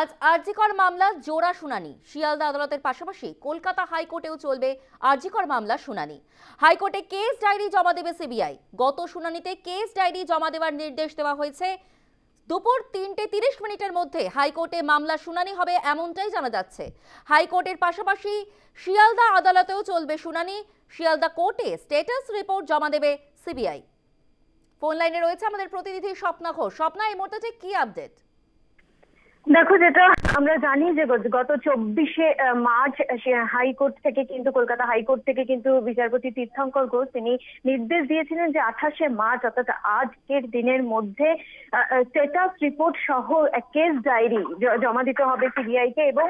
আজ আরজিকর মামলা জোড়া শুনানি। শিয়ালদা আদালতের পাশাপাশি কলকাতা হাইকোর্টেও চলবে আরজিকর মামলা শুনানি। হাইকোর্টে কেস ডায়েরি জমা দেবে সিবিআই। গত শুনানিতে কেস ডায়েরি জমা দেওয়ার নির্দেশ দেওয়া হয়েছে। দুপুর 3:30 মধ্যে হাইকোর্টে মামলা শুনানি হবে এমনটাই জানা যাচ্ছে। হাইকোর্টের পাশাপাশি শিয়ালদা আদালতেও চলবে শুনানি। শিয়ালদা কোর্টে স্ট্যাটাস রিপোর্ট জমা দেবে সিবিআই। ফোন লাইনে রয়েছে আমাদের প্রতিনিধি স্বপ্না ঘোষ। স্বপ্না, এই মুহূর্তে কি আপডেট? দেখো, যেটা আমরা জানি যে গত 24শে মার্চ হাইকোর্ট থেকে কিন্তু কলকাতা হাইকোর্ট থেকে কিন্তু বিচারপতি তীর্থঙ্কর ঘোষ তিনি নির্দেশ দিয়েছিলেন যে 28শে মার্চ অর্থাৎ আজকের দিনের মধ্যে স্ট্যাটাস রিপোর্ট সহ কেস ডায়েরি জমা দিতে হবে সিবিআই কে। এবং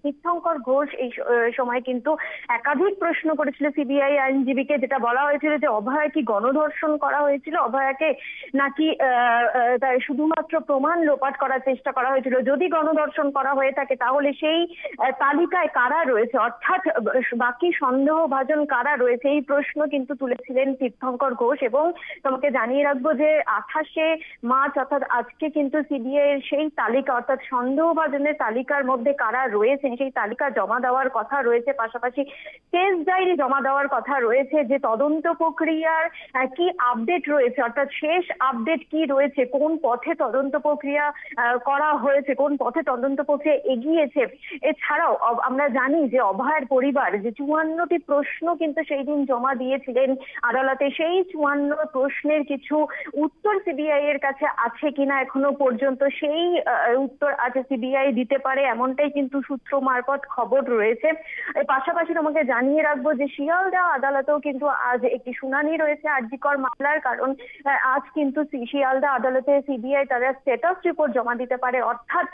তীর্থঙ্কর ঘোষ এই সময় কিন্তু একাধিক প্রশ্ন করেছিল সিবিআই আইনজীবীকে, যেটা বলা হয়েছিল যে অভয়া কি গণধর্ষণ করা হয়েছিল, অভয়াকে নাকি শুধুমাত্র প্রমাণ লোপাট করার চেষ্টা করা হয়েছিল। যদি গণধর্ষণ করা হয়ে থাকে তাহলে সেই তালিকায় কারা রয়েছে, অর্থাৎ বাকি সন্দেহভাজন কারা রয়েছে, এই প্রশ্ন কিন্তু তুলেছিলেন তীর্থঙ্কর ঘোষ। এবং তোমাকে জানিয়ে রাখবো যে 28শে মার্চ অর্থাৎ আজকে কিন্তু সিবিআই এর সেই তালিকা অর্থাৎ সন্দেহভাজনের তালিকার মধ্যে কারা রয়েছেন সেই তালিকা জমা দেওয়ার কথা রয়েছে। পাশাপাশি কেস ডায়েরি জমা দেওয়ার কথা রয়েছে। যে তদন্ত প্রক্রিয়ার কি আপডেট রয়েছে, অর্থাৎ শেষ আপডেট কি রয়েছে, কোন পথে তদন্ত প্রক্রিয়া করা হয়েছে, কোন পথে তদন্ত প্রক্রিয়া এগিয়েছে। এছাড়াও আমরা জানি যে অভয়ার পরিবার যে 54টি প্রশ্ন কিন্তু সেই দিন জমা দিয়েছিলেন আদালতে, সেই 54 প্রশ্নের কিছু উত্তর সিবিআই এর কাছে আছে কিনা এখনো পর্যন্ত, সেই উত্তর আজ সিবিআই দিতে পারে এমনটাই কিন্তু সূত্র মারফত খবর রয়েছে। পাশাপাশি তোমাকে জানিয়ে রাখবো যে শিয়ালদা আদালতেও কিন্তু আজ একটি শুনানি রয়েছে আরজিকর মামলার। কারণ আজ কিন্তু শিয়ালদা আদালতে সিবিআই তারা স্ট্যাটাস রিপোর্ট জমা দিতে পারে, অর্থাৎ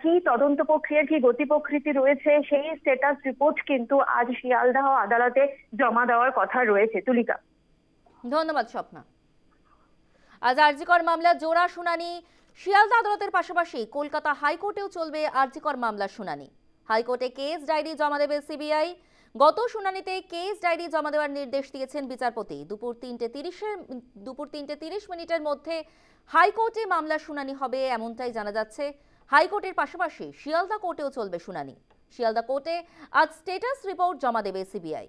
কি তদন্ত প্রক্রিয়ার কি গতি প্রকৃতি রয়েছে সেই স্ট্যাটাস রিপোর্ট কিন্তু আজ শিয়ালদহ আদালতে জমা দেওয়ার কথা রয়েছে। তুলিকা, ধন্যবাদ স্বপ্না। আজ আরজিকর মামলা জোড়া শুনানি। শিয়ালদা আদালতের পাশাপাশি কলকাতা হাইকোর্টেও চলবে আরজিকর মামলা শুনানি। হাইকোর্টে কেস ডায়েরি জমা দেবে সিবিআই। গত শুনানিতে কেস ডায়েরি জমা দেওয়ার নির্দেশ দিয়েছেন বিচারপতি। দুপুর 3:30 মধ্যে হাইকোর্টে মামলা শুনানি হবে এমনটাই জানা যাচ্ছে। হাইকোর্টের পাশাপাশি শিয়ালদা কোর্টেও চলবে শুনানি। শিয়ালদা কোর্টে আজ স্ট্যাটাস রিপোর্ট জমা দেবে সিবিআই।